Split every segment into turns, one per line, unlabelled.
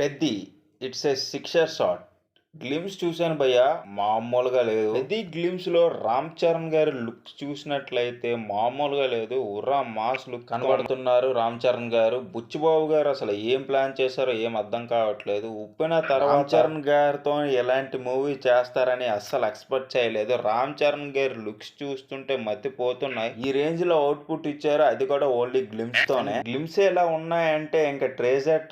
Peddi it's a sixer shot. Glimpse చూశాను భయ్యా, మామూలుగా లేదు. పెద్ది గ్లిమ్స్ లో రామ్ చరణ్ గారి లుక్ చూసినట్లయితే మామూలుగా లేదు. ఉర్రా మాస్ లుక్ కనబడుతున్నారు రామ్ చరణ్ గారు. బుచ్చిబాబు గారు అసలు ఏం ప్లాన్ చేశారో ఏం అర్థం కావట్లేదు. ఉప్పిన తర్వాత రామ్ చరణ్ గారితో ఎలాంటి మూవీ చేస్తారని అస్సలు ఎక్స్పెక్ట్ చేయలేదు. రామ్ చరణ్ గారి లుక్స్ చూస్తుంటే మతిపోతున్నాయి. ఈ రేంజ్ లో అవుట్పుట్ ఇచ్చారు, అది కూడా ఓన్లీ గ్లిమ్స్ తోనే. గ్లిమ్స్ ఎలా ఉన్నాయంటే ఇంకా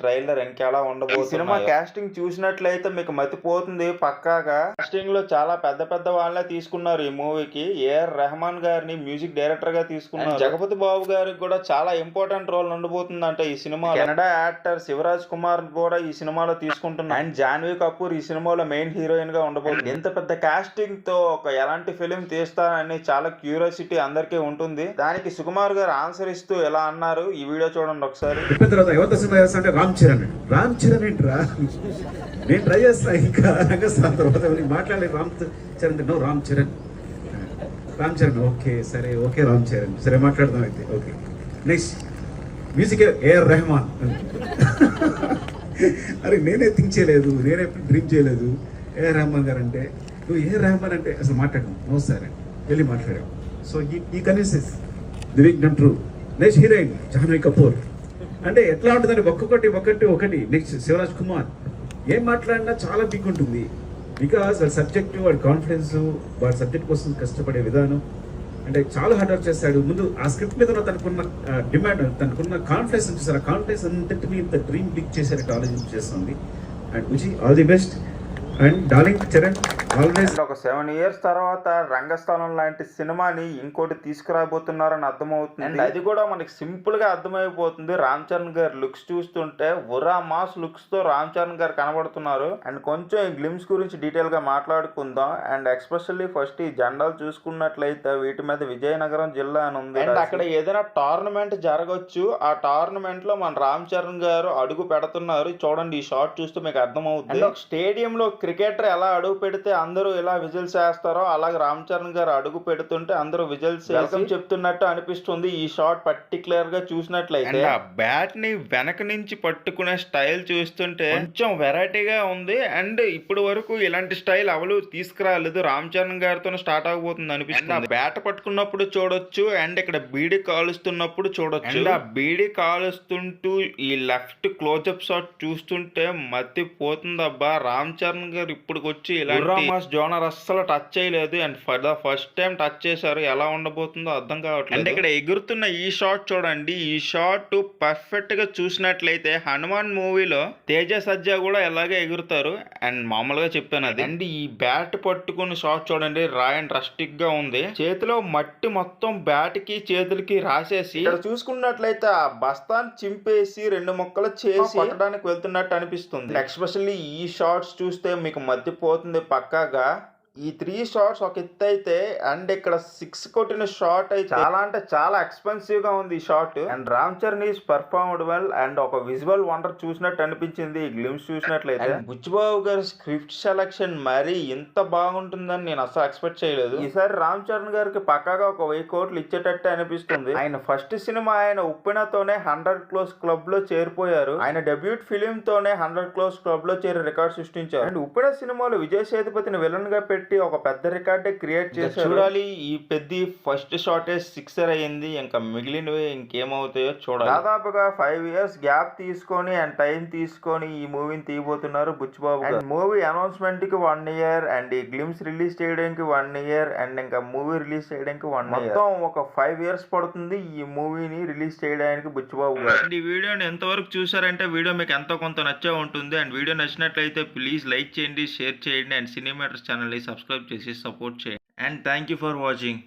ట్రైలర్ ఇంకెలా ఉండబోతుంది. సినిమా కాస్టింగ్ చూసినట్లయితే మీకు మతిపోతుంది పక్కాగా. కాస్టింగ్ లో చాలా పెద్ద పెద్ద వాళ్ళే తీసుకున్నారు ఈ మూవీకి. ఏఆర్ రెహమాన్ గారిని మ్యూజిక్ డైరెక్టర్ గా తీసుకున్నారు. జగపతి బాబు గారికి కూడా చాలా ఇంపార్టెంట్ రోల్ ఉండబోతుంది అంటే ఈ సినిమా. కెనడా యాక్టర్ శివరాజ్ కుమార్ కూడా ఈ సినిమాలో తీసుకుంటున్నారు. అండ్ జాన్వీ కపూర్ ఈ సినిమాలో మెయిన్ హీరోయిన్ గా ఉండబోతుంది. ఇంత పెద్ద కాస్టింగ్ తో ఒక ఎలాంటి ఫిలిం తీస్తారని చాలా క్యూరియాసిటీ అందరికీ ఉంటుంది. దానికి సుకుమార్ గారు ఆన్సర్ ఇస్తూ ఎలా అన్నారు, ఈ వీడియో చూడండి ఒకసారి.
రామ్ చరణ్ ఏంట్రా, నేను ట్రై చేస్తా ఇంకా రంగస్థానం తర్వాత మాట్లాడలేదు. రామ్ చరణ్ ఓకే సరే, ఓకే రామ్ చరణ్ సరే మాట్లాడదాం అయితే. Okay next music AR Rahman. అరే నేనే థింక్ చేయలేదు, నేనే డ్రీమ్ చేయలేదు. ఏఆర్ రెహమాన్ గారు అంటే నువ్వు ఏఆర్ రెహమాన్ అంటే అసలు మాట్లాడము నో సరే వెళ్ళి మాట్లాడావు. సో ఈ convinces the week done true. Next heroine Jahnavi Kapoor అంటే ఎట్లా ఉంటుందండి, ఒకటి. నెక్స్ట్ శివరాజ్ కుమార్ ఏం మాట్లాడినా చాలా బిగ్ ఉంటుంది. బికాస్ వాడి సబ్జెక్టు, వాడి కాన్ఫిడెన్స్, వాడి సబ్జెక్ట్ కోసం కష్టపడే విధానం అంటే చాలా హార్డ్ వర్క్ చేస్తాడు. ముందు ఆ స్క్రిప్ట్ మీద తనకున్న డిమాండ్, తనకున్న కాన్ఫిడెన్స్ చూసారు. ఆ కాన్ఫిడెన్స్ అంతటిని ఇంత డ్రీమ్ బిగ్ చేసేటట్టు ఆలోచన చేస్తుంది. And Vijay all the best. And darling Charan always.
ఒక 7 years తర్వాత రంగస్థలం లాంటి సినిమాని ఇంకోటి తీసుకురాబోతున్నారని అర్థమవుతుంది. అండ్ అది కూడా మనకి సింపుల్ గా అర్థమైపోతుంది. రామ్ చరణ్ గారి లుక్స్ చూస్తుంటే ఉరా మాస్ లుక్స్ తో రామ్ చరణ్ గారు కనబడుతున్నారు. అండ్ కొంచెం ఈ గ్లిమ్స్ గురించి డీటెయిల్ గా మాట్లాడుకుందాం. అండ్ ఎస్పెషల్లీ ఫస్ట్ ఈ జెండాలు చూసుకున్నట్లయితే వీటి మీద విజయనగరం జిల్లా అని ఉంది. అండ్ అక్కడ ఏదైనా టోర్నమెంట్ జరగచ్చు. ఆ టోర్నమెంట్ లో మన రామ్ చరణ్ గారు అడుగు పెడుతున్నారు. చూడండి, ఈ షాట్ చూస్తే మీకు అర్థమవుతుంది. స్టేడియం లో క్రికెటర్ ఎలా అడుగు పెడితే అందరూ ఇలా విజిల్స్ వేస్తారో అలాగే రామ్ చరణ్ గారు అడుగు పెడుతుంటే అందరూ విజిల్స్ వెల్కమ్ చెప్తున్నట్టు అనిపిస్తుంది ఈ షాట్ పర్టికులర్ గా చూసినట్లయితే. ఆ బ్యాట్ ని వెనక నుంచి పట్టుకునే స్టైల్ చూస్తుంటే కొంచెం వెరైటీగా ఉంది. అండ్ ఇప్పుడు వరకు ఇలాంటి స్టైల్ ఎవరు తీసుకురాలేదు. రామ్ చరణ్ గారితో స్టార్ట్ అవబోతుంది అనిపిస్తుంది. బ్యాట్ పట్టుకున్నప్పుడు చూడొచ్చు, అండ్ ఇక్కడ బీడీ కాలుస్తున్నప్పుడు చూడొచ్చు. ఆ బీడీ కాలుస్తుంటూ ఈ లెఫ్ట్ క్లోజ్అప్ షాట్ చూస్తుంటే మతి పోతుందబ్బా. రామ్ చరణ్ గారు ఇప్పుడు వచ్చి ఇలాంటి జోనర్ అస్సలు టచ్ చేయలేదు. And for the first time touch చేశారు. ఎలా ఉండబోతుందో అర్థం కావట్లేదు. అండ్ ఇక్కడ ఎగురుతున్న ఈ షాట్ చూడండి. ఈ షాట్ పర్ఫెక్ట్ గా చూసినట్లయితే హనుమాన్ మూవీలో తేజ సజ్జా కూడా ఎలాగే ఎగురుతారు. అండ్ మామూలుగా చెప్పాను అది. అండ్ ఈ బ్యాట్ పట్టుకున్న షాట్ చూడండి, రా అండ్ రస్టిక్ గా ఉంది. చేతిలో మట్టి మొత్తం బ్యాట్ కి చేతులకి రాసేసి ఇక్కడ చూసుకున్నట్లయితే ఆ బస్తాన్ని చింపేసి 2 ముక్కలు చేసి పట్టడానికి వెళ్తున్నట్టు అనిపిస్తుంది. ఎస్పెషల్లీ ఈ షాట్స్ చూస్తే మీకు మధ్యపోతుంది పక్కాగా. ఈ 3 షాట్స్ ఒక ఎత్తు అయితే, అండ్ ఇక్కడ 6 కొట్టిన షాట్ అయితే చాలా అంటే చాలా ఎక్స్పెన్సివ్ గా ఉంది ఈ shot. And Ram Charan is performed well. And ఒక విజువల్ వండర్ చూసినట్టు అనిపించింది ఈ గ్లిమ్స్ చూసినట్లయితే. బుచ్చిబాబు గారి స్క్రిప్ట్ సెలక్షన్ మరీ ఇంత బాగుంటుందని నేను అసలు ఎక్స్పెక్ట్ చేయలేదు. ఈసారి రామ్ చరణ్ గారికి పక్కాగా ఒక 1000 కోట్లు ఇచ్చేటట్టు అనిపిస్తుంది. ఆయన ఫస్ట్ సినిమా ఆయన ఉప్పినతోనే 100 crores క్లబ్ లో చేరిపోయారు. ఆయన డెబ్యూట్ ఫిలిం తోనే 100 crores క్లబ్ లో చేరి రికార్డ్ సృష్టించారు. అండ్ ఉప్పిన సినిమాలో విజయ్ సేతుపతిని విలన్ గా పెట్టి ఒక పెద్ద రికార్డే క్రియేట్ చేశారు. చూడాలి, ఈ పెద్ద ఫస్ట్ షాటే 6 అయ్యింది. ఇంకా మిగిలినవి ఇంకేమవుతాయో చూడాలి. దాదాపుగా 5 years గ్యాప్ తీసుకొని అండ్ టైం తీసుకొని ఈ మూవీని తీయబోతున్నారు బుచ్చిబాబు గారు. మూవీ అనౌన్స్మెంట్ కి 1 year, అండ్ ఈ గ్లిమ్స్ రిలీజ్ చేయడానికి 1 year, అండ్ ఇంకా మూవీ రిలీజ్ చేయడానికి 1 year. మొత్తం ఒక 5 years పడుతుంది ఈ మూవీని రిలీజ్ చేయడానికి బుచ్చిబాబు గారు. ఈ వీడియోని ఎంతవరకు చూసారంటే వీడియో మీకు ఎంతో కొంత నచ్చే ఉంటుంది. అండ్ వీడియో నచ్చినట్లయితే ప్లీజ్ లైక్ చేయండి, షేర్ చేయండి, అండ్ సినీ మ్యాటర్స్ ఛానల్ ని సబ్స్క్రైబ్ చేసి సపోర్ట్ చేయండి. And thank you for watching.